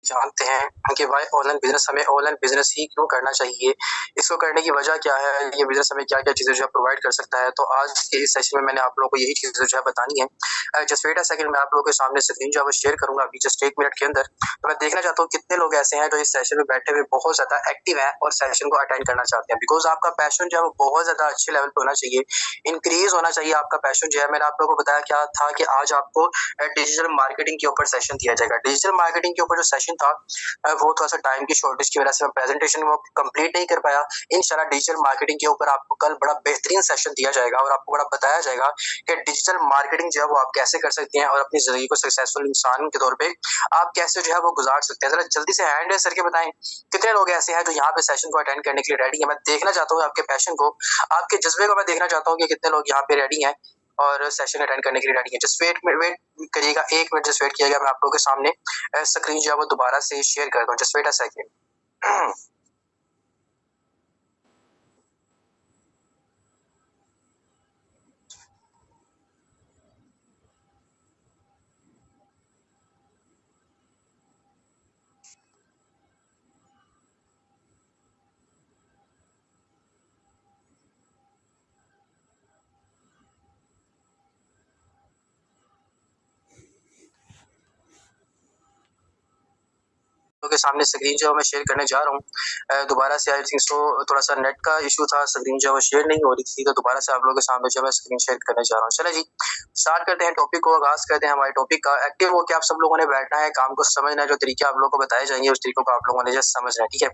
जानते हैं कि भाई ऑनलाइन बिज़नेस हमें ऑनलाइन बिज़नेस ही क्यों करना चाहिए? इसको करने की वजह क्या है? ये बिज़नेस हमें क्या-क्या चीज़ें जो है प्रोवाइड कर सकता है? तो आज के इस सेशन में मैंने आप लोगों को यही चीज़ें जो है बतानी है। जस्ट वेट अ सेकंड मैं आप लोगों के सामने स्क्रीन जो है वो शेयर करूँगा अभी जस्ट 1 मिनट के अंदर। तो मैं देखना चाहता हूँ कितने लोग ऐसे हैं जो इस सेशन में बैठे हुए बहुत ज़्यादा एक्टिव हैं और सेशन को अटेंड करना चाहते हैं। बिकॉज़ आपका पैशन जो है वो बहुत ज़्यादा अच्छे लेवल पे होना चाहिए, इंक्रीज़ होना चाहिए आपका पैशन जो है। मैंने आप लोगों को बताया क्या था कि आज आपको डिजिटल मार्केटिंग के ऊपर सेशन दिया जाएगा। डिजिटल मार्केटिंग के ऊपर जो सेशन था वो थोड़ा-सा टाइम की शॉर्टेज की वजह से मैं प्रेज़ेंटेशन वो कंप्लीट नहीं कर पाया। इंशाल्लाह डिजिटल मार्केटिंग के ऊपर आपको कल बड़ा बेहतरीन सेशन दिया जाएगा और आपको बड़ा बताया जाएगा कि डिजिटल मार्केटिंग जो है वो आप कैसे कर सकते हैं और अपनी ज़िंदगी को सक्सेसफुल इंसान के तौर पे आप कैसे जो है वो गुज़ार सकते हैं। ज़रा जल्दी से हैंड रेज़ करके बताएँ, कितने लोग ऐसे हैं जो यहाँ पे सेशन को अटेंड करने के लिए रेडी हैं? मैं देखना चाहता हूँ आपके पैशन को, आपके जज़्बे को मैं देखना चाहता हूँ कि कितने लोग यहाँ पे रेडी हैं और सेशन अटेंड करने के लिए रेडी हैं। जस्ट वेट करिएगा, 1 मिनट जस्ट वेट कीजिएगा, मैं आप लोगों के सामने स्क्रीन जो है वो दोबारा से शेयर करता हूँ। Just wait a second. के सामने स्क्रीन जो है मैं शेयर करने जा रहा हूँ। दोबारा से आई थिंक सो थोड़ा-सा नेट का इश्यू था, स्क्रीन जो है वो शेयर नहीं हो रही थी, तो दोबारा से आप लोगों के सामने जो है मैं स्क्रीन शेयर करने जा रहा हूँ। चलिए जी, स्टार्ट करते हैं टॉपिक को, आगाज़ करते हैं हमारे टॉपिक का। एक्टिव होके आप सब लोगों ने बैठना है, काम को समझना है, जो तरीके आप लोगों को बताए जाएँगे, उस तरीकों को आप लोगों ने जस्ट समझना है, ठीक है?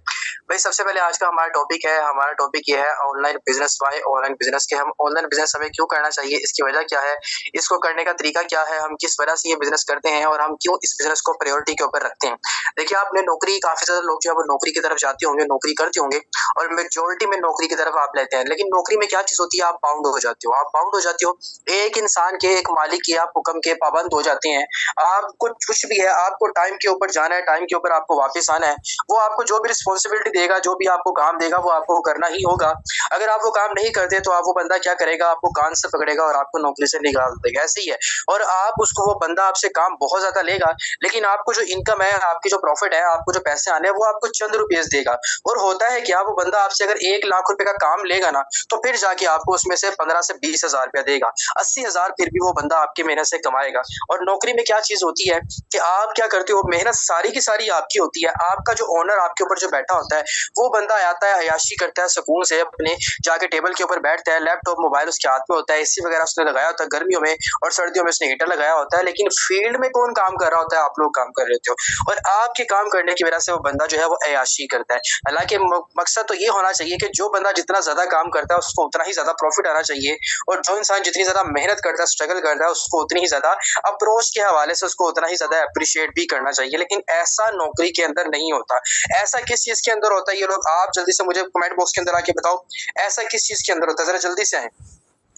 भाई सबसे पहले आज का हमारा टॉपिक ये है online business why online business के हम ऑनलाइन बिज़नेस हमें क्यों करना चाहिए, इसकी वजह क्या है, इसको करने का तरीका क्या है, हम किस वजह से ये बिज़नेस करते हैं और हम क्यों इस बिज़नेस को प्रायोरिटी के ऊपर रखते हैं। देखिए आपने नौकरी काफ़ी ज़्यादा लोग जो है वो नौकरी की तरफ जाते होंगे, नौकरी करते होंगे और मेजॉरिटी में नौकरी की तरफ आप लेते हैं। लेकिन नौकरी में क्या चीज़ होती है, आप बाउंड हो जाते हो। आप बाउंड हो जाते हो, एक इंसान के, एक मालिक के आप हुक्म के पाबंद हो जाते हैं। आपको कुछ भी है, आपको टाइम के ऊपर जाना है, टाइम के ऊपर आपको वापस आना है। वो आपको जो भी रिस्पॉन्सिबिलिटी देगा, जो भी आपको काम देगा, वो आपको करना ही होगा। अगर आप वो काम नहीं करते तो आप वो बंदा क्या करेगा, आपको कान से पकड़ेगा और आपको नौकरी से निकाल देगा, ऐसे ही है। और आप उसको वो बंदा आपसे काम बहुत ज़्यादा लेगा, लेकिन आपको जो इनकम है, आपकी जो प्रॉफ़िट है, आपको जो पैसे आने हैं, वो आपको चंद रुपीस देगा। और होता है क्या, वो बंदा आपसे अगर 1 लाख रुपए का काम लेगा ना, तो फिर जाके आपको उसमें से 15 से 20 हज़ार रुपया देगा। 80,000 फिर भी वो बंदा आपकी मेहनत से कमाएगा। और नौकरी में क्या चीज़ होती है कि आप क्या करते हो, मेहनत सारी की सारी आपकी होती है। आपका जो ओनर आपके ऊपर जो बैठा होता है, वो बंदा आता है, अय्याशी करता है सुकून से अपने, जाके टेबल के ऊपर बैठता है, लैपटॉप, मोबाइल उसके हाथ में होता है, एसी वगैरह उसने लगाया होता है गर्मियों में और सर्दियों में उसने हीटर लगाया होता है। लेकिन फील्ड में कौन काम कर रहा होता है, आप लोग काम कर रहे होते हो। और आपके काम करने की वजह से वो बंदा जो है वो अय्याशी करता है। हालाँकि मकसद तो ये होना चाहिए कि जो बंदा जितना ज़्यादा काम करता है उसको उतना ही ज़्यादा प्रॉफ़िट आना चाहिए और जो इंसान जितनी ज़्यादा मेहनत करता है, स्ट्रगल करता है, उसको उतनी ही ज़्यादा अप्रोच के हवाले से उसको उतना ही ज़्यादा एप्रिशिएट भी करना चाहिए। लेकिन ऐसा नौकरी के अंदर नहीं होता। ऐसा किस चीज़ के अंदर होता है, ये लोग आप जल्दी से मुझे कमेंट बॉक्स के अंदर आके बताओ, ऐसा किस चीज़ के अंदर होता है? ज़रा जल्दी से आएँ।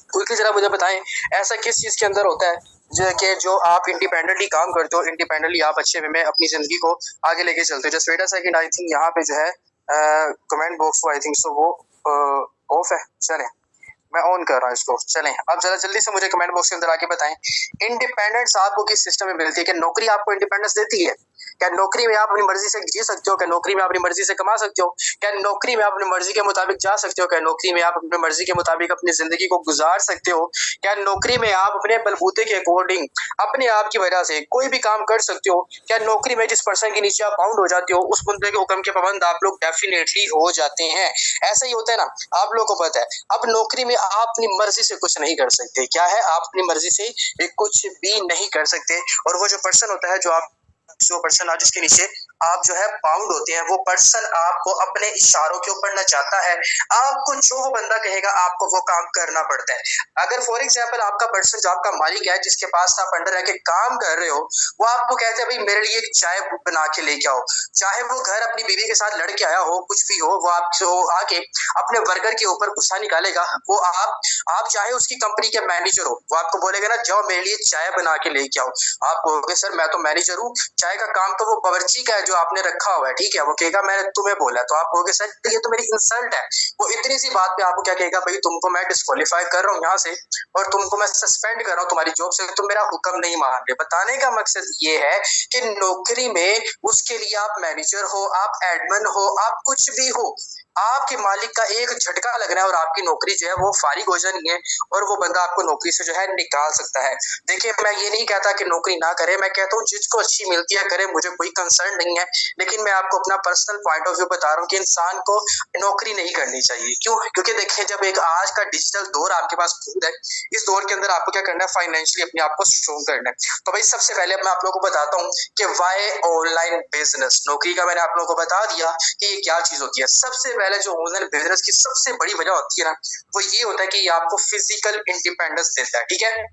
क्विकली ज़रा मुझे बताएँ, ऐसा किस चीज़ के अंदर होता है जो आप इंडिपेंडेंटली काम करते हो, इंडिपेंडेंटली आप अच्छे वे में अपनी ज़िंदगी को आगे लेके चलते हो। Just wait a second, I think यहाँ पे जो है कमेंट बॉक्स को आई थिंक सो वो ऑफ है। चलें, मैं ऑन कर रहा हूँ इसको। चलें, अब ज़रा जल्दी से मुझे कमेंट बॉक्स के अंदर आके बताएँ, इंडिपेंडेंस आपको किस सिस्टम में मिलती है? क्या नौकरी आपको इंडिपेंडेंस देती है? क्या नौकरी में आप अपनी मर्ज़ी से जी सकते हो? क्या नौकरी में आप अपनी मर्ज़ी से कमा सकते हो? क्या नौकरी में आप अपनी मर्ज़ी के मुताबिक जा सकते हो? क्या नौकरी में आप अपनी मर्ज़ी के मुताबिक अपनी ज़िंदगी को गुज़ार सकते हो? क्या नौकरी में आप अपने बलबूते के अकॉर्डिंग, अपने आप की वजह से कोई भी काम कर सकते हो? क्या नौकरी में जिस पर्सन के नीचे आप बाउंड हो जाते हो, उस बंदे के हुक्म के पाबंद आप लोग डेफ़िनेटली हो जाते हैं। ऐसा ही होता है ना, आप लोगों को पता है। अब नौकरी में आप अपनी मर्ज़ी से कुछ नहीं कर सकते। क्या है, आप अपनी मर्ज़ी से कुछ भी नहीं कर सकते और वो जो पर्सन होता है, जो पर्सन आज उसके नीचे आप जो है बाउंड होते हैं, वो पर्सन आपको अपने इशारों के ऊपर नचाता है। आपको जो वो बंदा कहेगा आपको वो काम करना पड़ता है। अगर फॉर एग्जांपल आपका पर्सन, जो आपका मालिक है, जिसके पास आप अंडर रह के काम कर रहे हो, वो आपको कहते हैं भाई मेरे लिए एक चाय बना के लेके आओ। चाहे वो घर अपनी बीवी के साथ लड़ के आया हो, कुछ भी हो, वो आपसे आके अपने वर्कर के ऊपर गुस्सा निकालेगा। वो आप चाहे उसकी कंपनी के मैनेजर हो, वो आपको बोलेगा ना जाओ मेरे लिए चाय बना के लेके आओ। आप कहोगे सर मैं तो मैनेजर हूँ, चाय का काम तो वो बावर्ची का है जो आपने रखा हुआ है, ठीक है, वो कहेगा मैंने तुम्हें बोला, तो आप कहोगे सर ये तो मेरी इंसल्ट है। वो इतनी सी बात पे आपको क्या कहेगा, भाई तुमको मैं डिस्क्वालीफाई कर रहा हूँ यहाँ से और तुमको मैं सस्पेंड कर रहा हूँ तुम्हारी जॉब से, तुम मेरा हुक्म नहीं मान रहे। बताने का मकसद ये है कि नौकरी में उसके लिए आप मैनेजर हो, आप एडमिन हो, आप कुछ भी हो, आपके मालिक का एक झटका लग रहा है और आपकी नौकरी जो है वो फारिग हो जानी है और वो बंदा आपको नौकरी से जो है निकाल सकता है। देखिए मैं ये नहीं कहता कि नौकरी ना करे, मैं कहता हूँ जिसको अच्छी मिलती है करे, मुझे कोई कंसर्न नहीं है, लेकिन मैं आपको अपना पर्सनल पॉइंट ऑफ व्यू बता रहा हूँ कि इंसान को नौकरी नहीं करनी चाहिए। क्यों? क्योंकि देखिए जब एक आज का डिजिटल दौर आपके पास मौजूद है, इस दौर के अंदर आपको क्या करना है, फाइनेंशियली अपने आप को स्ट्रॉन्ग करना है। तो भाई सबसे पहले मैं आप लोगों को बताता हूँ कि वाई ऑनलाइन बिजनेस, नौकरी का मैंने आप लोगों को बता दिया कि ये क्या चीज होती है। सबसे पहले जो ऑनलाइन बिजनेस की सबसे बड़ी वजह होती है ना, वो ये होता है कि ये आपको फिजिकल इंडिपेंडेंस देता है। ठीक है,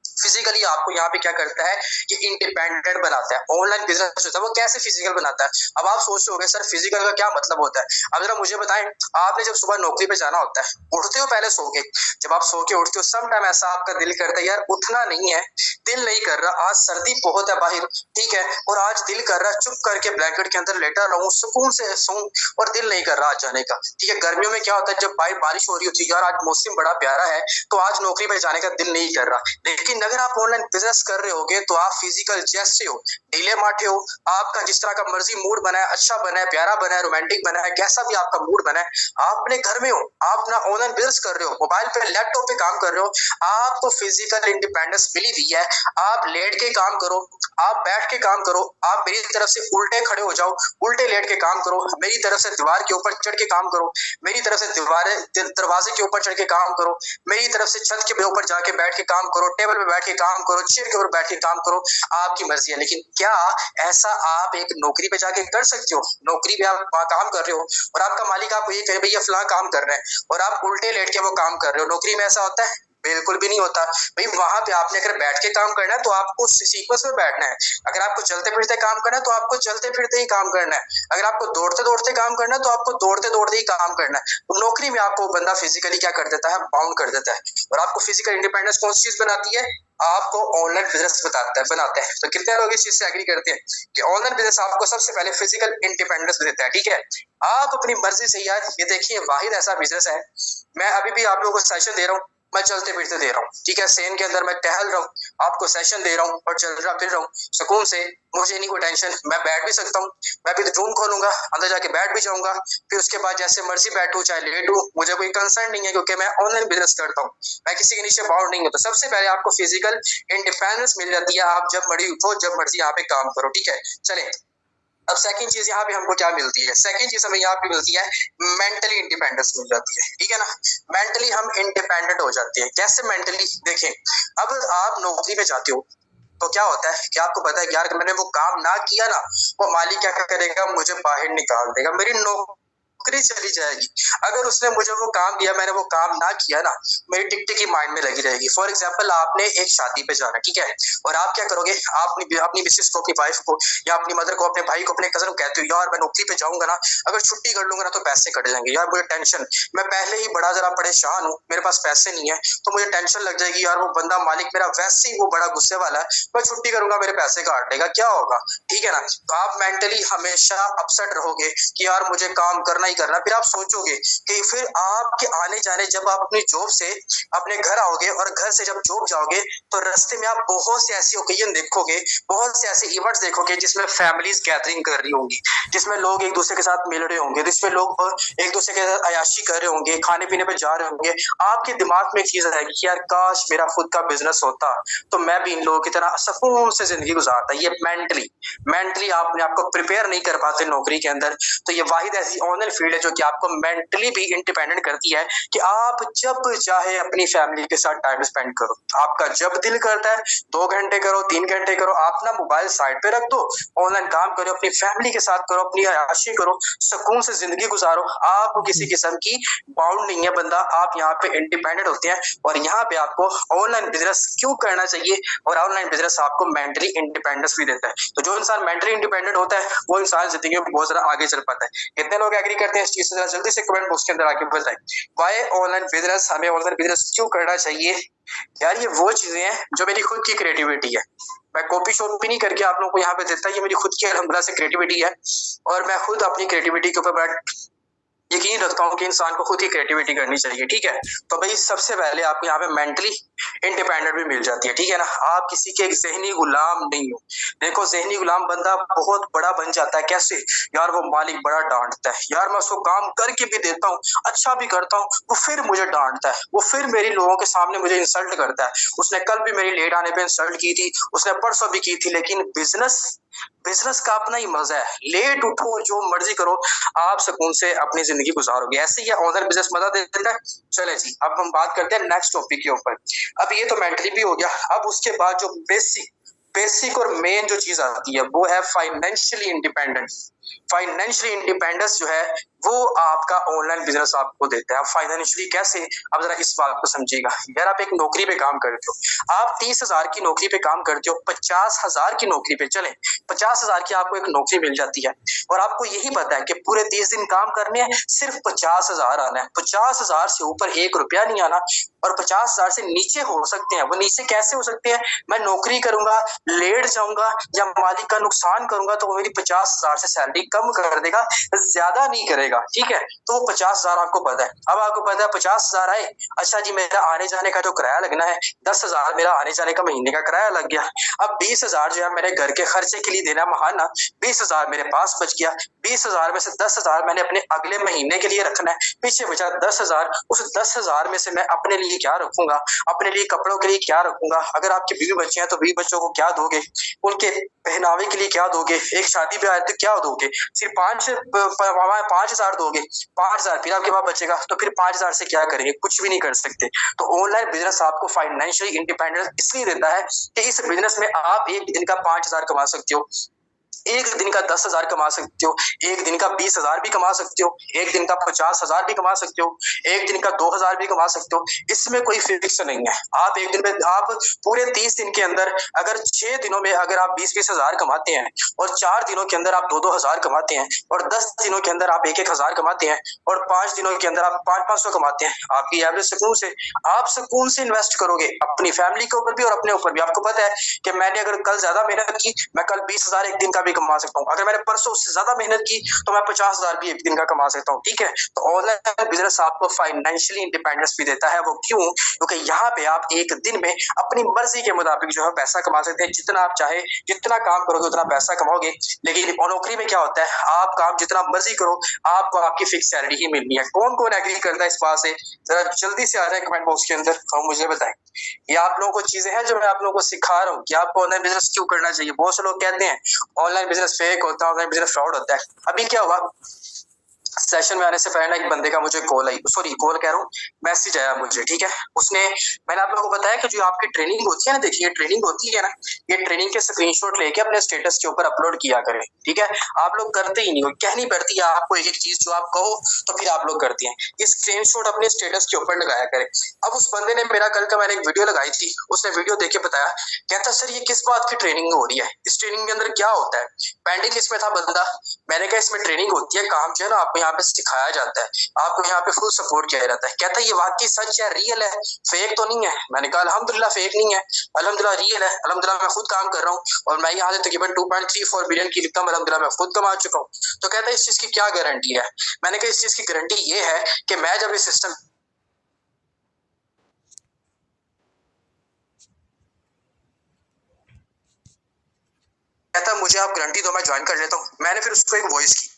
फिजिकली आपको यहाँ पे क्या करता है कि इंडिपेंडेंट बनाता है। ऑनलाइन बिजनेस होता है वो कैसे फिजिकल बनाता है? अब आप सोच रहे होगे सर फिजिकल का क्या मतलब होता है? अब जरा मुझे बताएं, आपने जब सुबह नौकरी पे जाना होता है, उठते हो पहले सो के, जब आप सो के उठते हो सम टाइम ऐसा आपका दिल करता है यार उठना नहीं है, दिल नहीं कर रहा, आज सर्दी बहुत है बाहर, ठीक है, और आज दिल कर रहा है चुप करके ब्लैंकेट के अंदर लेटा रहूं, सुकून से सोऊं, और दिल नहीं कर रहा आज जाने का। ठीक है, गर्मियों में क्या होता है जब बारिश हो रही होती है, यार आज मौसम बड़ा प्यारा है तो आज नौकरी पे जाने का दिल नहीं कर रहा। लेकिन अगर आप ऑनलाइन बिजनेस कर रहे होगे तो आप फिजिकल जैसे हो, ढीले माठे हो, आपका जिस तरह का मर्जी मूड बना है, अच्छा बना है, प्यारा बना है, रोमांटिक बना है, कैसा भी आपका मूड बना है, आप अपने घर में हो, आप अपना ऑनलाइन बिजनेस कर रहे हो, मोबाइल पे लैपटॉप पे काम कर रहे हो, आपको फिजिकल इंडिपेंडेंस मिली हुई है। आप लेट के काम करो, आप बैठ के काम करो, आप मेरी तरफ से उल्टे खड़े हो जाओ, उल्टे लेट के काम करो, मेरी तरफ से दीवार के ऊपर चढ़ के काम करो, मेरी तरफ से दरवाजे के ऊपर चढ़ के काम करो, मेरी तरफ से छत के ऊपर जाके बैठ के काम करो, टेबल पे बैठ के काम करो, चेयर के ऊपर बैठ के काम करो, आपकी मर्जी है। लेकिन क्या ऐसा आप एक नौकरी पे जाके कर सकते हो? नौकरी पे आप काम कर रहे हो और आपका मालिक आपको ये कहे भैया फलां काम कर रहे हैं और आप उल्टे लेट के वो काम कर रहे हो, नौकरी में ऐसा होता है? बिल्कुल भी नहीं होता। भाई वहां पे आपने अगर बैठ के काम करना है तो आपको सीक्वेंस में बैठना है, अगर आपको चलते फिरते काम करना है तो आपको चलते फिरते ही काम करना है, अगर आपको दौड़ते दौड़ते काम करना है तो आपको दौड़ते दौड़ते ही काम करना है। तो नौकरी में आपको बंदा फिजिकली क्या कर देता है, बाउंड कर देता है। और आपको फिजिकल इंडिपेंडेंस कौन सी चीज बनाती है? आपको ऑनलाइन बिजनेस बनाता है। तो कितने लोग इस चीज से एग्री करते हैं कि ऑनलाइन बिजनेस आपको सबसे पहले फिजिकल इंडिपेंडेंस देता है? ठीक है, आप अपनी मर्जी से, यार ये देखिए वाहिद ऐसा बिजनेस है, मैं अभी भी आप लोगों को सेशन दे रहा हूँ, मैं चलते फिरते दे रहा हूँ, ठीक है, सेन के अंदर मैं टहल रहा हूँ, आपको सेशन दे रहा हूँ और चल रहा फिर रहा हूँ सुकून से, मुझे नहीं कोई टेंशन, मैं बैठ भी सकता हूँ, मैं भी रूम खोलूंगा अंदर जाके बैठ भी जाऊंगा, फिर उसके बाद जैसे मर्जी बैठू चाहे लेटू, मुझे कोई कंसर्न नहीं है क्योंकि मैं ऑनलाइन बिजनेस करता हूँ, मैं किसी के नीचे बाउंड नहीं हूँ। तो सबसे पहले आपको फिजिकल इंडिपेंडेंस मिल जाती है, आप जब मर्जी उठो जब मर्जी यहाँ पे काम करो। ठीक है, चले अब सेकंड चीज यहाँ पे हमको क्या मिलती है? सेकंड चीज हमें यहाँ पे मिलती है मेंटली इंडिपेंडेंस मिल जाती है। ठीक है ना, मेंटली हम इंडिपेंडेंट हो जाते हैं। कैसे मेंटली? देखें, अब आप नौकरी में जाते हो तो क्या होता है कि आपको पता है कि यार मैंने वो काम ना किया ना, वो मालिक क्या करेगा, मुझे बाहर निकाल देगा, मेरी नौकरी चली जाएगी। अगर उसने मुझे वो काम दिया, मैंने वो काम ना किया ना, मेरी टिक टिक माइंड में लगी रहेगी। फॉर एग्जाम्पल आपने एक शादी पे जाना, ठीक है, और आप क्या करोगे, आप अपनी मिसेस को, अपनी वाइफ को या अपनी मदर को, अपने भाई को, अपने कजन को कहते हो यार मैं नौकरी पे जाऊंगा ना, अगर छुट्टी कर लूंगा ना तो पैसे कट जाएंगे, यार मुझे टेंशन, मैं पहले ही बड़ा जरा परेशान हूँ, मेरे पास पैसे नहीं है तो मुझे टेंशन लग जाएगी, यार वो बंदा मालिक मेरा वैसे ही वो बड़ा गुस्से वाला है, मैं छुट्टी करूंगा मेरे पैसे काट देगा, क्या होगा? ठीक है ना, तो आप मेंटली हमेशा अपसेट रहोगे कि यार मुझे काम करना ही करना। फिर आप सोचोगे कि फिर आपके आने जाने, जब आप अपनी जॉब से अपने घर आओगे और घर से जब जॉब जाओगे तो रास्ते में आप बहुत से ऐसी ओकेजन देखोगे, बहुत से ऐसे इवेंट्स देखोगे जिसमें फैमिलीज गैदरिंग कर रही होंगी, जिसमें लोग एक दूसरे के साथ मिल रहे होंगे, जिसमें लोग एक दूसरे के साथ अयाशी कर रहे होंगे, खाने पीने पे जा रहे होंगे। आपके दिमाग में एक चीज आएगी कि यार काश मेरा खुद का बिजनेस होता तो मैं भी इन लोगों की तरह सुकून से जिंदगी गुजारता। ये मेंटली आपने आपको प्रिपेयर नहीं कर पाते नौकरी के अंदर। तो ये वाहिद ऐसी ऑनलाइन फील्ड है जो कि आपको मेंटली भी इंडिपेंडेंट करती है कि आप जब चाहे अपनी फैमिली के साथ टाइम स्पेंड करो, आपका जब दिल करता है 2 घंटे करो, 3 घंटे करो, अपना मोबाइल साइड पे रख दो, ऑनलाइन काम करो, अपनी फैमिली के साथ करो, अपनी अयाशी करो, सुकून से जिंदगी गुजारो। आपको किसी किस्म की बाउंड नहीं है बंदा, आप यहाँ पे इंडिपेंडेंट होते हैं। और यहाँ पे आपको ऑनलाइन बिजनेस क्यों करना चाहिए, और ऑनलाइन बिजनेस आपको मेंटली इंडिपेंडेंस भी देता है। तो जो इंसान मेंटली इंडिपेंडेंट होता है वो इंसान जिंदगी में बहुत ज्यादा आगे चल पाता है। कितने लोग एग्री करते हैं इस चीज से, जल्दी से कमेंट बॉक्स के अंदर आके बताएं वाई ऑनलाइन बिजनेस, हमें ऑनलाइन बिजनेस क्यों करना चाहिए। यार ये वो चीजें हैं जो मेरी खुद की क्रिएटिविटी है, मैं कॉपी शॉप भी नहीं करके आप लोगों को यहाँ पे देता, ये मेरी खुद की अल्हम्दुलिल्लाह से क्रिएटिविटी है और मैं खुद अपनी क्रिएटिविटी के ऊपर बड़ा यकीन रखता हूँ कि इंसान को खुद ही क्रिएटिविटी करनी चाहिए। ठीक है, तो भाई सबसे पहले आपको यहाँ पे मेंटली इंडिपेंडेंट भी मिल जाती है। ठीक है ना, आप किसी के जहनी गुलाम नहीं हो। देखो जहनी गुलाम बंदा बहुत बड़ा बन जाता है कैसे, यार वो मालिक बड़ा डांटता है, यार मैं उसको काम करके भी देता हूँ, अच्छा भी करता हूँ, वो फिर मुझे डांटता है, वो फिर मेरी लोगों के सामने मुझे इंसल्ट करता है। उसने कल भी मेरी लेट आने पे इंसल्ट की थी, उसने परसों भी की थी, लेकिन बिजनेस का अपना ही मजा है, लेट उठो जो मर्जी करो, आप सुकून से अपनी जिंदगी गुजारोगे। ऐसे ही ऑनलाइन बिजनेस मजा देता है। चले जी, अब हम बात करते हैं नेक्स्ट टॉपिक के ऊपर। अब ये तो मेंटली भी हो गया, अब उसके बाद जो बेसिक और मेन जो चीज आती है वो है फाइनेंशियली इंडिपेंडेंस। फाइनेंशियली इंडिपेंडेंस जो है वो आपका ऑनलाइन बिजनेस आपको देता है। फाइनेंशियली कैसे, अब जरा इस बात को समझिएगा। यार आप एक नौकरी पे काम करते हो, आप 30,000 की नौकरी पे काम करते हो, 50,000 की नौकरी पे चले, 50,000 की आपको एक नौकरी मिल जाती है और आपको यही पता है कि पूरे 30 दिन काम करने हैं, सिर्फ 50,000 आना है, 50,000 से ऊपर 1 रुपया नहीं आना और 50,000 से नीचे हो सकते हैं। वो नीचे कैसे हो सकते हैं, मैं नौकरी करूंगा, लेट जाऊंगा या मालिक का नुकसान करूंगा तो वो मेरी 50,000 से सैलरी कम कर देगा, ज्यादा नहीं करेगा। ठीक है, तो वो 50,000 आपको पता है। अब आपको पता है 50,000 आए, अच्छा जी मेरा आने जाने का जो किराया लगना है, 10,000 मेरा आने जाने का महीने का किराया लग गया। अब 20,000 जो है मेरे घर के खर्चे के लिए देना महाना, 20,000 मेरे पास बच गया। 20,000 में से 10,000 मैंने अपने अगले महीने के लिए रखना है, पीछे बचा 10,000। उस 10,000 में से मैं अपने लिए क्या रखूंगा, अपने लिए कपड़ों के लिए क्या रखूंगा, अगर आपके बीवी बच्चे हैं तो बीवी बच्चों को क्या दोगे, उनके पहनावे के लिए क्या दोगे, एक शादी पे आए तो क्या दोगे, सिर्फ 5,000 दोगे, 5,000 फिर आपके पास बचेगा, तो फिर 5,000 से क्या करेंगे, कुछ भी नहीं कर सकते। तो ऑनलाइन बिजनेस आपको फाइनेंशियली इंडिपेंडेंस इसलिए देता है कि इस बिजनेस में आप एक दिन का 5,000 कमा सकते हो, एक दिन का 10,000 कमा सकते हो, एक दिन का 20,000 भी कमा सकते हो, एक दिन का 50,000 भी कमा सकते हो, एक दिन का 2,000 भी कमा सकते हो। इसमें कोई फिक्स नहीं है। आप एक दिन में, आप पूरे 30 दिन के अंदर अगर 6 दिनों में अगर आप 20,000 कमाते हैं और 4 दिनों के अंदर आप 2,000 कमाते हैं और 10 दिनों के अंदर आप 1,000 कमाते हैं और 5 दिनों के अंदर आप 500 कमाते हैं, आपकी एवरेज सुकून से इन्वेस्ट करोगे अपनी फैमिली के ऊपर भी और अपने ऊपर भी। आपको पता है कि मैंने अगर कल ज्यादा मेहनत की, मैं कल 20,000 एक दिन का भी कमा सकता हूँ, अगर मैंने परसों उससे ज्यादा मेहनत की तो मैं 50,000 भी एक दिन का कमा सकता हूँ। ठीक है, तो ऑनलाइन बिजनेस आपको फाइनेंशियली इंडिपेंडेंस भी देता है। वो क्यों, क्योंकि यहाँ पे आप एक दिन में अपनी मर्जी के मुताबिक जो है पैसा कमा सकते हैं, जितना आप चाहे, जितना काम करोगे उतना पैसा कमाओगे। लेकिन नौकरी में क्या होता है, आप काम जितना मर्जी करो, आपको आपकी फिक्स सैलरी ही मिलनी है। कौन कौन एग्री करता है इस बात से, जरा जल्दी से आ जाए कमेंट बॉक्स के अंदर और मुझे बताएं। ये आप लोगों को चीजें हैं जो मैं आप लोगों को सिखा रहा हूँ कि आपको ऑनलाइन बिजनेस क्यों करना चाहिए। बहुत से लोग कहते हैं ऑनलाइन बिजनेस फेक होता है, ऑनलाइन बिजनेस फ्रॉड होता है। अभी क्या हुआ, सेशन में आने से पहले एक बंदे का मुझे कॉल आई, सॉरी कॉल कह रहा हूँ, मैसेज आया मुझे। ठीक है, उसने, मैंने आप लोगों को बताया कि जो आपकी ट्रेनिंग होती है ना, देखिए ट्रेनिंग होती है ना, ये ट्रेनिंग के स्क्रीनशॉट लेके अपने स्टेटस के ऊपर अपलोड किया करें। ठीक है, आप लोग करते ही नहीं हो, कहनी पड़ती है आपको एक एक चीज जो आप कहो तो फिर आप लोग करते हैं। ये स्क्रीनशॉट अपने स्टेटस के ऊपर लगाया करें। अब उस बंदे ने, मेरा कल का मैंने एक वीडियो लगाई थी, उसने वीडियो देख के बताया, कहता सर ये किस बात की ट्रेनिंग हो रही है, इस ट्रेनिंग के अंदर क्या होता है। पेंडिंग लिस्ट में था बंदा, मैंने कहा इसमें ट्रेनिंग होती है, काम जो है ना आपको यहाँ पे सिखाया जाता है, आपको यहाँ पे फुल सपोर्ट किया जाता है। कहता है ये वाकई सच है, रियल है, फेक तो नहीं है। मैंने कहा अल्हम्दुलिल्लाह फेक नहीं है, अल्हम्दुलिल्लाह रियल है, अल्हम्दुलिल्लाह मैं खुद काम कर रहा हूँ और मैं यहाँ से तकरीबन 2.34 बिलियन की इनकम अल्हम्दुलिल्लाह मैं खुद कमा चुका हूँ। तो कहता है इस चीज की क्या गारंटी है। मैंने कहा इस चीज की गारंटी ये है कि मैं जब इस सिस्टम, कहता मुझे आप गारंटी दो मैं ज्वाइन कर लेता हूँ। मैंने फिर उसको एक वॉइस की,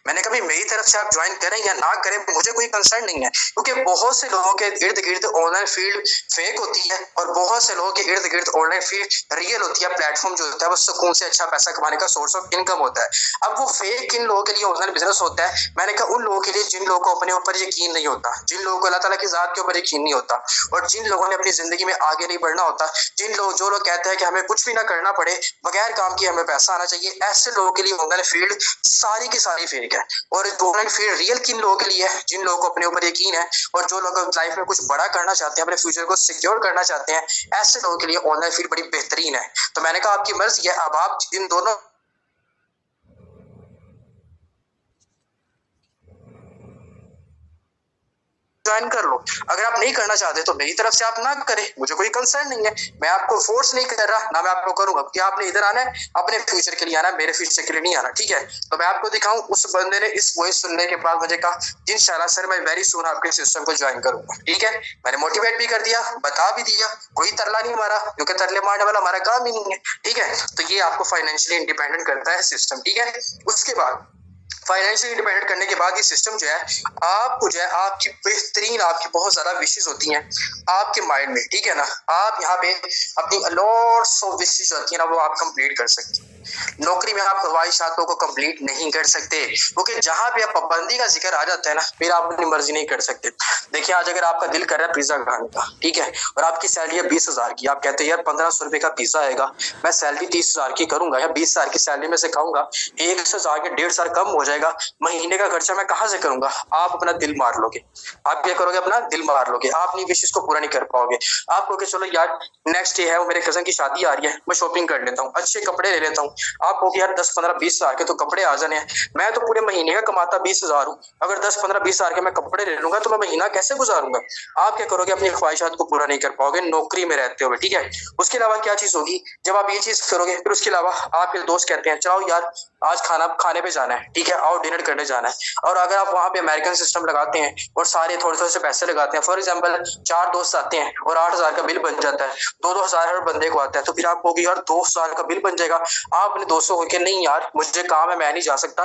मैंने कहा मेरी तरफ से आप ज्वाइन करें या ना करें मुझे कोई कंसर्न नहीं है, क्योंकि बहुत से लोगों के इर्द गिर्द ऑनलाइन फील्ड फेक होती है और बहुत से लोगों के इर्द गिर्द ऑनलाइन फील्ड रियल होती है। प्लेटफॉर्म जो होता है वो सुकून से अच्छा पैसा कमाने का सोर्स ऑफ इनकम होता है। अब वो फेक किन लोगों के लिए ऑनलाइन बिजनेस होता है, मैंने कहा उन लोगों के लिए जिन लोगों को अपने ऊपर यकीन नहीं होता, जिन लोगों को अल्लाह ताला की जात के ऊपर यकीन नहीं होता और जिन लोगों ने अपनी जिंदगी में आगे नहीं बढ़ना होता, जो लोग कहते हैं कि हमें कुछ भी ना करना पड़े, बगैर काम किए हमें पैसा आना चाहिए, ऐसे लोगों के लिए ऑनलाइन फील्ड सारी की सारी फेक है। और ऑनलाइन फील्ड रियल किन लोगों के लिए है, जिन लोगों को अपने ऊपर यकीन है और जो लोग लाइफ में कुछ बड़ा करना चाहते हैं, अपने फ्यूचर को सिक्योर करना चाहते हैं, ऐसे लोगों के लिए ऑनलाइन फील्ड बड़ी बेहतरीन है। तो मैंने कहा आपकी मर्जी है, अब आप इन दोनों ज्वाइन कर लो। अगर आप नहीं करना चाहते तो मेरी तरफ से आप ना करें, मुझे कोई कंसर्न नहीं है, मैं आपको फोर्स नहीं कर रहा, ना मैं आपको करूंगा कि आपने इधर आना है, अपने फ्यूचर के लिए आना है, मेरे फ्यूचर के लिए नहीं आना, ठीक है। तो मैं आपको दिखाऊं, उस बंदे ने इस वॉइस सुनने के बाद मुझे कहा इंशाल्लाह सर मैं वेरी सून आपके सिस्टम को ज्वाइन करूंगा, ठीक है। मैंने मोटिवेट भी कर दिया, बता भी दिया, कोई तरला नहीं मारा, क्योंकि तरले मारने वाला हमारा काम ही नहीं है, ठीक है। तो ये आपको फाइनेंशियली इंडिपेंडेंट करता है सिस्टम, ठीक है। उसके बाद फाइनेंशियल इंडिपेंडेंट करने के बाद ये सिस्टम जो है आपको जो है आपकी बेहतरीन, आपकी बहुत ज्यादा विशेष होती हैं आपके माइंड में, ठीक है ना। आप यहाँ पे अपनी लॉट्स ऑफ विशेष होती है ना, वो आप कंप्लीट कर सकते हैं। नौकरी में आप ख्वाहिशातों को कंप्लीट नहीं कर सकते, क्योंकि जहां पे पाबंदी का जिक्र आ जाता है ना, फिर आप अपनी मर्जी नहीं कर सकते। देखिए आज अगर आपका दिल कर रहा है पिज्जा खाने का, ठीक है, और आपकी सैलरी है 20,000 की, आप कहते हैं यार 1500 रुपए का पिज्जा आएगा, मैं सैलरी 30,000 की करूंगा या 20,000 की सैलरी में से खाऊंगा, 1,000 के 1,500 कम हो जाएगा, महीने का खर्चा मैं कहां से करूंगा। आप अपना दिल मार लोगे, आप क्या करोगे, अपना दिल मार लोगे, आप अपनी विशेष को पूरा नहीं कर पाओगे। आप कहोगे चलो यार नेक्स्ट डे है, वो मेरे कजन की शादी आ रही है, मैं शॉपिंग कर लेता हूँ, अच्छे कपड़े ले लेता हूँ। आप कहोगे यार 10, 15, 20,000 के तो कपड़े आ जाने हैं, मैं तो पूरे महीने का कमाता 20,000 हूँ, अगर 10, 15, 20,000 के मैं कपड़े ले लूंगा तो मैं महीना कैसे गुजारूंगा। आप क्या करोगे, अपनी ख्वाहिशात को पूरा नहीं कर पाओगे नौकरी में रहते हुए, ठीक है। उसके अलावा क्या चीज होगी, जब आप ये चीज करोगे फिर उसके अलावा आपके दोस्त कहते हैं चलो यार आज खाने पे जाना है, ठीक है, आओ डिनर करने जाना है। और अगर आप वहां पे अमेरिकन सिस्टम लगाते हैं और सारे थोड़े थोड़े से पैसे लगाते हैं, फॉर एग्जांपल 4 दोस्त आते हैं और 8,000 का बिल बन जाता है, 2-2 हजार हर बंदे को आता है, तो फिर आप कहोगे यार 2,000 का बिल बन जाएगा। आप अपने दोस्तों को नहीं यार मुझे काम है, मैं नहीं जा सकता,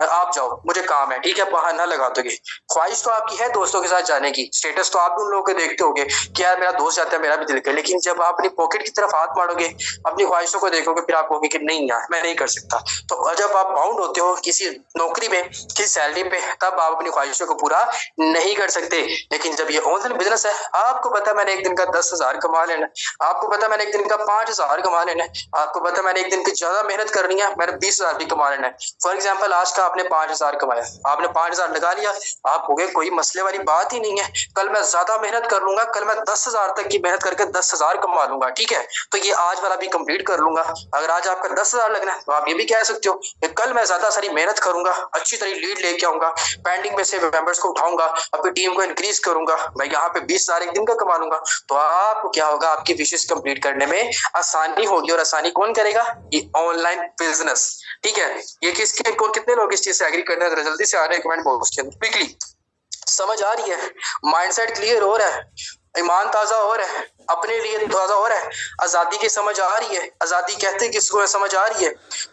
आप जाओ मुझे काम है, ठीक है, बहाना लगा दोगे। ख्वाहिश तो आपकी है दोस्तों के साथ जाने की, स्टेटस तो आप उन लोगों के देखते होगे कि यार मेरा दोस्त जाता है मेरा भी दिल कर, लेकिन जब आप अपनी पॉकेट की तरफ हाथ मारोगे, अपनी ख्वाहिशों को देखोगे, फिर आप कहोगे कि नहीं यार मैं नहीं कर सकता। तो जब आप बाउंड होते हो किसी नौकरी में, किसी सैलरी पे, तब आप अपनी ख्वाहिशों को पूरा नहीं कर सकते। लेकिन जब ये ऑनलाइन बिजनेस है, आपको पता है मैंने एक दिन का 10,000 कमा लेना, आपको पता है मैंने एक दिन का 5,000 कमा लेना है, आपको पता है मैंने एक दिन की ज्यादा मेहनत करनी है, मैंने 20,000 भी कमा लेना है। फॉर एग्जाम्पल आज का आपने 5,000 कमाया, आपने 5,000 लगा लिया, आप हो गए कोई मसले वाली बात ही नहीं है, कल मैं ज्यादा मेहनत कर लूंगा, कल मैं 10,000 तक की मेहनत करके 10,000 कमा लूंगा, ठीक है। तो ये आज वाला भी कंप्लीट कर लूंगा। अगर आज आपका 10,000 लगना है तो आप ये भी कह सकते हो कि कल मैं ज्यादा सारी मेहनत करूंगा, अच्छी तरह लीड लेके आऊंगा, पेंडिंग में से मेंबर्स को उठाऊंगा, अपनी टीम को इंक्रीज करूंगा, मैं यहाँ पे 20,000 एक दिन का कमा लूंगा। तो आपको क्या होगा, आपकी विशेष कंप्लीट करने में आसानी होगी। और आसानी कौन करेगा, ये ऑनलाइन बिजनेस, ठीक है। ये किसके कितने लोग इस चीज से एग्री करने हैं, जल्दी से आ रहे हैं कमेंट बॉक्स के अंदर क्विकली। समझ आ रही है, माइंडसेट क्लियर हो रहा है, ईमान ताजा हो रहा है, अपने लिए ताजा हो रहा है, आजादी की समझ आ रही है, आजादी कहते हैं किसको है समझ आ रही है,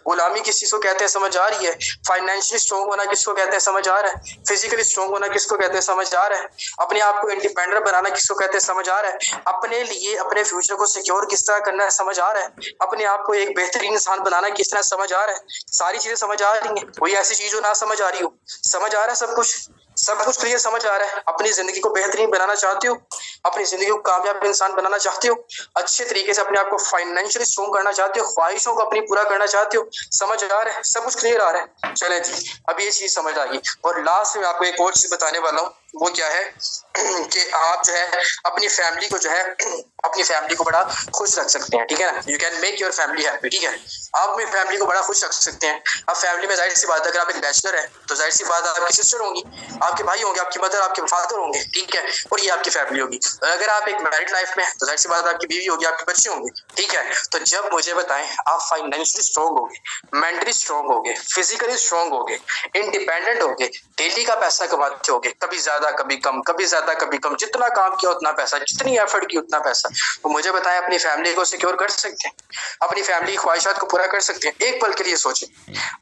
गुलामी किस चीज को कहते हैं समझ आ रही है, फाइनेंशियली स्ट्रॉन्ग होना किसको कहते हैं समझ आ रहा है, फिजिकली स्ट्रॉन्ग होना किसको कहते हैं समझ आ रहा है, अपने आप को इंडिपेंडेंट बनाना किसको कहते हैं समझ आ रहा है, अपने लिए अपने फ्यूचर को सिक्योर किस तरह करना है समझ आ रहा है, अपने आप को एक बेहतरीन इंसान बनाना किस तरह समझ आ रहा है। सारी चीजें समझ आ रही है, कोई ऐसी चीज जो ना समझ आ रही हो, समझ आ रहा है सब कुछ, सब कुछ क्लियर समझ आ रहा है। अपनी जिंदगी को बेहतरीन बनाना चाहते हो, अपनी जिंदगी को कामयाब इंसान बनाना चाहते हो, अच्छे तरीके से अपने आप को फाइनेंशियली स्ट्रॉन्ग करना चाहते हो, ख्वाहिशों को अपनी पूरा करना चाहते हो, समझ आ रहा है, सब कुछ क्लियर आ रहा है। चले जी, अब ये चीज समझ आ गई। और लास्ट में आपको एक और चीज बताने वाला हूँ, वो क्या है कि आप जो है अपनी फैमिली को जो है अपनी फैमिली को बड़ा खुश रख सकते हैं, ठीक है ना। You can make your family happy, ठीक है। आप अपनी फैमिली को बड़ा खुश रख सकते हैं। अब फैमिली में जाहिर सी बात है, अगर आप एक बैचलर है तो जाहिर सी बात है आपकी सिस्टर होंगी, आपके भाई होंगे, आपकी मदर, आपके फादर होंगे, ठीक है, और ये आपकी फैमिली होगी। और अगर आप एक मैरिड लाइफ में तो जाहिर सी बात है आपकी बीवी होगी, आपके बच्चे होंगे, ठीक है। तो जब मुझे बताएं आप फाइनेंशियली स्ट्रॉन्ग होगे, मेंटली स्ट्रॉन्ग होगे, फिजिकली स्ट्रॉन्ग होगे, इंडिपेंडेंट होगे, डेली का पैसा कमाते होगे, कभी ज्यादा कभी कम, कभी ज्यादा कभी कम, जितना काम किया उतना पैसा, जितनी एफर्ट की उतना पैसा, तो मुझे बताएं अपनी फैमिली को सिक्योर कर सकते हैं, अपनी फैमिली की ख्वाहिशात को पूरा कर सकते हैं। एक पल के लिए सोचें,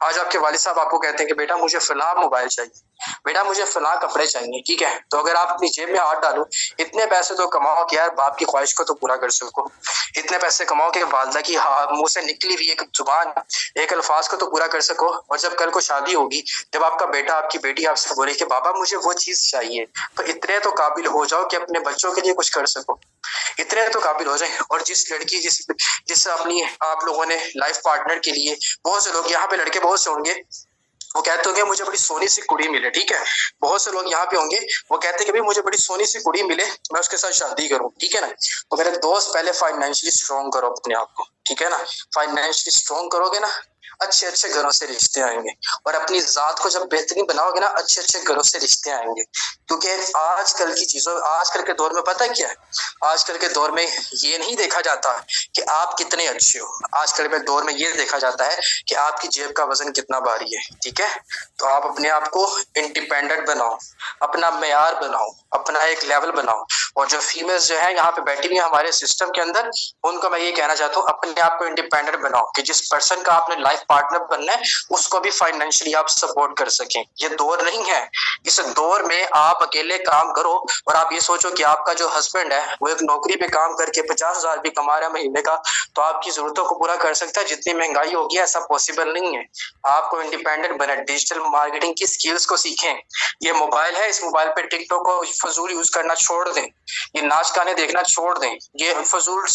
आज आपके वालिद साहब आपको कहते हैं कि बेटा मुझे फलां मोबाइल चाहिए, बेटा मुझे फलां कपड़े चाहिए, ठीक है। तो अगर आप अपनी जेब में हाथ डालो, इतने पैसे तो कमाओ कि यार बाप की ख्वाहिश को तो पूरा कर सको, इतने पैसे कमाओ कि वालदा की मुंह से निकली हुई एक जुबान, एक अल्फाज को तो पूरा कर सको। और जब कल को शादी होगी, जब आपका बेटा आपकी बेटी आपसे बोले कि बाबा मुझे वो चीज चाहिए, तो इतने तो काबिल हो जाओ कि अपने बच्चों के लिए कुछ कर सको, इतने तो काबिल हो जाए। और जिस लड़की जिस अपनी आप लोगों ने लाइफ पार्टनर के लिए, बहुत से लोग यहाँ पे लड़के बहुत से होंगे वो कहते होंगे मुझे बड़ी सोनी सी कुड़ी मिले, ठीक है। बहुत से लोग यहाँ पे होंगे वो कहते हैं कि भाई मुझे बड़ी सोनी सी कुड़ी मिले, मैं उसके साथ शादी करूं, ठीक है ना। तो मेरे दोस्त पहले फाइनेंशियली स्ट्रॉन्ग करो अपने आप को, ठीक है ना। फाइनेंशियली स्ट्रॉन्ग करोगे ना, अच्छे अच्छे घरों से रिश्ते आएंगे। और अपनी जात को जब बेहतरीन बनाओगे ना, अच्छे अच्छे घरों से रिश्ते आएंगे। क्योंकि आजकल के दौर में पता है क्या है, आजकल के दौर में ये नहीं देखा जाता कि आप कितने अच्छे हो। आजकल के दौर में ये देखा जाता है कि आपकी जेब का वजन कितना भारी है। ठीक है, तो आप अपने आप को इंडिपेंडेंट बनाओ, अपना मेयार बनाओ, अपना एक लेवल बनाओ। और जो फीमेल्स जो है यहाँ पे बैठी हुई है हमारे सिस्टम के अंदर, उनको मैं ये कहना चाहता हूँ, अपने आप को इंडिपेंडेंट बनाओ कि जिस पर्सन का आपने लाइफ पार्टनर बनना है उसको भी फाइनेंशियली आप सपोर्ट कर सकें। ये दौर नहीं है, इस दौर में आप अकेले काम करो। और आप ये सोचो कि आपका जो हस्बैंड है वो एक नौकरी पे काम करके 50,000 भी कमा रहा है महीने का, तो आपकी जरूरतों को पूरा कर सकता है। जितनी महंगाई होगी ऐसा पॉसिबल नहीं है। आपको इंडिपेंडेंट बने, डिजिटल मार्केटिंग की स्किल्स को सीखें। ये मोबाइल है, इस मोबाइल पे टिकटॉक को फजूल यूज करना छोड़ दें, ये नाच गाने देखना छोड़ दें। ये फजूल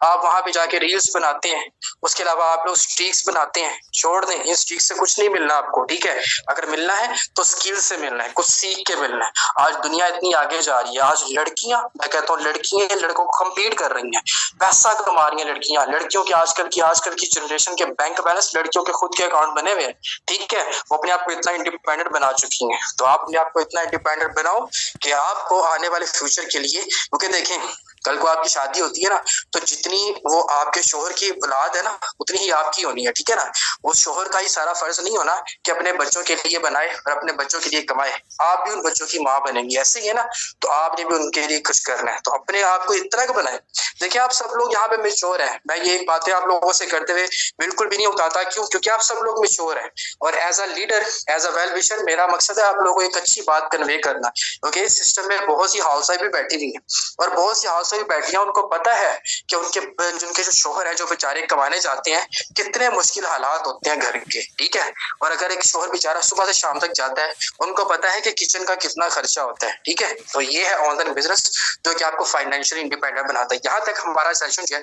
आप वहां पे जाके रील्स बनाते हैं, उसके अलावा आप लोग स्ट्रीक्स बनाते हैं, छोड़ दें। इन स्ट्रीक से कुछ नहीं मिलना आपको। ठीक है, अगर मिलना है तो स्किल से मिलना है, कुछ सीख के मिलना है। आज दुनिया इतनी आगे जा रही है, आज लड़कियां, मैं कहता हूँ लड़कियां लड़कों को कम्पीट कर रही हैं, पैसा कमा रही हैं लड़कियां। लड़कियों के आजकल की जनरेशन के बैंक बैलेंस लड़कियों के खुद के अकाउंट बने हुए हैं। ठीक है, वो अपने आप को इतना इंडिपेंडेंट बना चुकी हैं। तो आप अपने आप को इतना इंडिपेंडेंट बनाओ कि आपको आने वाले फ्यूचर के लिए, क्योंकि देखें कल को आपकी शादी होती है ना, तो जितनी वो आपके शोहर की औलाद है ना, उतनी ही आपकी होनी है। ठीक है ना, वो शोहर का ही सारा फर्ज नहीं होना कि अपने बच्चों के लिए बनाए और अपने बच्चों के लिए कमाए। आप भी उन बच्चों की माँ बनेंगी, ऐसे ही है ना, तो आपने भी उनके लिए कुछ करना है। तो अपने आप को इतना का बनाए। देखिए आप सब लोग यहाँ पे मेच्योर है, मैं ये बातें आप लोगों से करते हुए बिल्कुल भी नहीं उतारता। क्यों? क्योंकि आप सब लोग मेच्योर है। और as a leader, as a well wisher, मेरा मकसद है आप लोगों को एक अच्छी बात कन्वे करना। क्योंकि इस सिस्टम में बहुत सी हाउस वाइफ भी बैठी हुई है, और बहुत सी हाउस वाइफ बैठी है, उनको पता है कि उनके जो शोहर है, जो बेचारे कमाने जाते हैं, कितने मुश्किल हालात होते हैं घर के। ठीक है, और अगर एक शोहर बेचारा सुबह से शाम तक जाता है, उनको पता है कि किचन का कितना खर्चा होता है। ठीक है, तो ये है ऑनलाइन बिजनेस जो कि आपको फाइनेंशियली इंडिपेंडेंट बनाता है। यहाँ तक हमारा सेशन जो है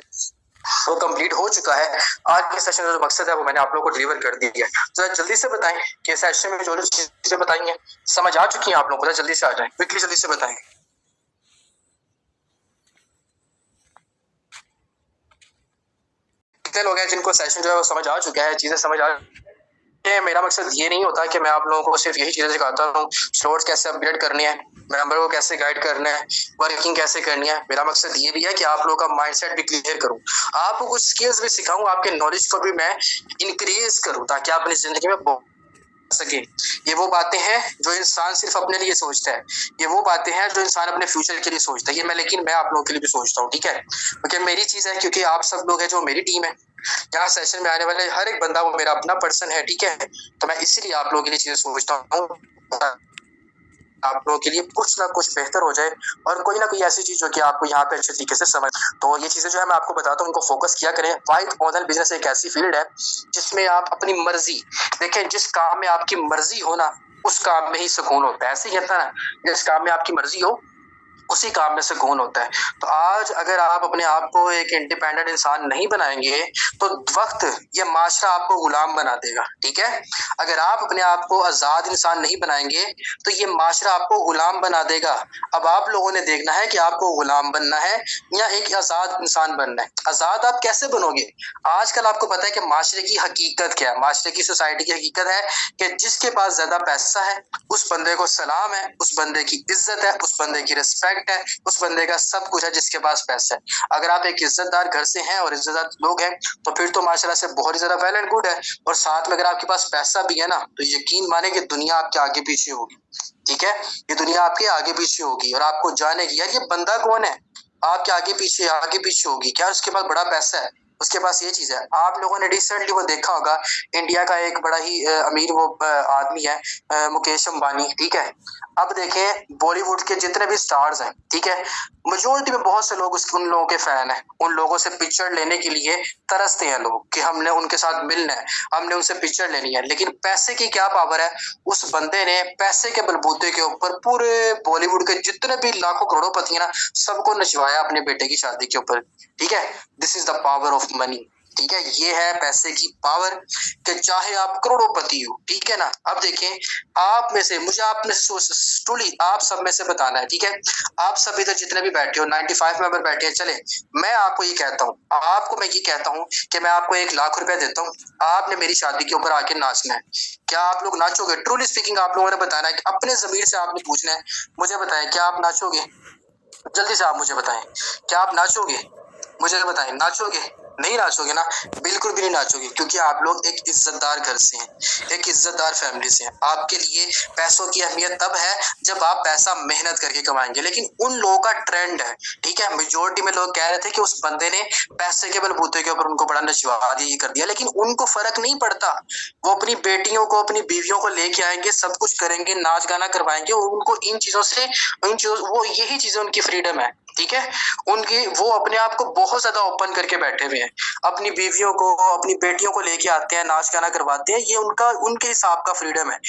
वो कंप्लीट हो चुका है। आज के सेशन का जो मकसद है वो मैंने आप लोगों को डिलीवर कर दिया है। तो जल्दी से बताएं कि सेशन में जो चीजें बताएंगे समझ आ चुकी हैं आप लोगों को? जल्दी से आ जाएं, क्विकली जल्दी से बताएं। कितने लोग हैं जिनको सेशन जो है वो समझ आ चुका है, चीजें समझ आ? मेरा मकसद ये नहीं होता कि मैं आप लोगों को सिर्फ यही चीजें सिखाता हूँ, स्लॉट्स कैसे अपग्रेड करने हैं, मेंबर को कैसे गाइड करना है, वर्किंग कैसे करनी है। मेरा मकसद ये भी है कि आप लोगों का माइंडसेट भी क्लियर करूं, आपको कुछ स्किल्स भी सिखाऊं, आपके नॉलेज को भी मैं इंक्रीज करूं, ताकि आप अपनी जिंदगी में सके। ये वो बातें हैं जो इंसान सिर्फ अपने लिए सोचता है, ये वो बातें हैं जो इंसान अपने फ्यूचर के लिए सोचता है। ये मैं, लेकिन मैं आप लोगों के लिए भी सोचता हूँ। ठीक है, क्योंकि मेरी चीज है, क्योंकि आप सब लोग हैं जो मेरी टीम है, यहाँ सेशन में आने वाले हर एक बंदा वो मेरा अपना पर्सन है। ठीक है, तो मैं इसीलिए आप लोगों के लिए चीजें सोचता हूँ, आप लोगों के लिए कुछ ना कुछ बेहतर हो जाए, और कोई ना कोई ऐसी चीज हो कि आपको यहाँ पे अच्छे तरीके से समझ। तो ये चीजें जो है मैं आपको बताता हूँ, उनको फोकस किया करें। वाइट ऑनलाइन बिजनेस एक ऐसी फील्ड है जिसमें आप अपनी मर्जी देखें, जिस काम में आपकी मर्जी हो ना, उस काम में ही सुकून होता है। ऐसे ही कहता है ना, जिस काम में आपकी मर्जी हो उसी काम में सुकून होता है। तो आज अगर आप अपने आप को एक इंडिपेंडेंट इंसान नहीं बनाएंगे तो वक्त ये माशरा आपको गुलाम बना देगा। ठीक है, अगर आप अपने आप को आजाद इंसान नहीं बनाएंगे तो ये माशरा आपको गुलाम बना देगा। अब आप लोगों ने देखना है कि आपको गुलाम बनना है या एक आजाद इंसान बनना है। आजाद आप कैसे बनोगे? आजकल आपको पता है कि माशरे की हकीकत क्या है, माशरे की सोसाइटी की हकीकत है कि जिसके पास ज्यादा पैसा है उस बंदे को सलाम है, उस बंदे की इज्जत है, उस बंदे की रिस्पेक्ट है, उस बंदे का सब कुछ है जिसके पास पैसा है। अगर आप एक इज्जतदार घर से हैं और इज्जतदार लोग हैं तो फिर तो माशाल्लाह से बहुत ही ज्यादा वेल एंड गुड है। और साथ में अगर आपके पास पैसा भी है ना, तो यकीन माने कि दुनिया आपके आगे पीछे होगी। ठीक है, ये दुनिया आपके आगे पीछे होगी और आपको जानेगी यार ये बंदा कौन है, आपके आगे पीछे होगी क्या, उसके पास बड़ा पैसा है, उसके पास ये चीज है। आप लोगों ने रिसेंटली वो देखा होगा, इंडिया का एक बड़ा ही अमीर वो आदमी है मुकेश अंबानी। ठीक है, अब देखें बॉलीवुड के जितने भी स्टार्स हैं, ठीक है, मेजोरिटी में बहुत से लोग उन लोगों के फैन हैं। उन लोगों से पिक्चर लेने के लिए तरसते हैं लोग कि हमने उनके साथ मिलना है, हमने उनसे पिक्चर लेनी है। लेकिन पैसे की क्या पावर है, उस बंदे ने पैसे के बलबूते के ऊपर पूरे बॉलीवुड के जितने भी लाखों करोड़पति हैं ना, सबको नचवाया अपने बेटे की शादी के ऊपर। ठीक है, this is the power of money. ठीक है, ये है पैसे की पावर कि चाहे आप करोड़ोंपति हो, ठीक है ना। अब देखें, आप में से मुझे आप में से ट्रूली आप सब में से बताना है, ठीक है। आप सब इधर जितने भी बैठे हो 95 मेंबर बैठे हैं, चले मैं आपको ये कहता हूँ, आपको मैं ये कहता हूँ कि मैं आपको 1 लाख रुपया देता हूँ, आपने मेरी शादी के ऊपर आके नाचना है। क्या आप लोग नाचोगे? ट्रूली स्पीकिंग आप लोगों ने बताना है कि अपने जमीर से आपने पूछना है। मुझे बताएं, क्या आप नाचोगे? जल्दी से आप मुझे बताएं, क्या आप नाचोगे? मुझे बताएं, नाचोगे? नहीं नाचोगे ना, बिल्कुल भी नहीं नाचोगे, क्योंकि आप लोग एक इज्जतदार घर से हैं, एक इज्जतदार फैमिली से हैं। आपके लिए पैसों की अहमियत तब है जब आप पैसा मेहनत करके कमाएंगे। लेकिन उन लोगों का ट्रेंड है, ठीक है, मेजोरिटी में लोग कह रहे थे कि उस बंदे ने पैसे के बलबूते के ऊपर उनको बड़ा नचवा दिया, ये कर दिया, लेकिन उनको फर्क नहीं पड़ता। वो अपनी बेटियों को, अपनी बीवियों को लेके आएंगे, सब कुछ करेंगे, नाच गाना करवाएंगे, और उनको इन चीजों से, वो यही चीजें उनकी फ्रीडम है, ठीक है। उनकी वो अपने आप को बहुत ज्यादा ओपन करके बैठे हुए हैं, अपनी बीवियों को, अपनी बेटियों को लेके आते हैं, नाच गाना करवाते हैं, ये उनका, उनके हिसाब का फ्रीडम है।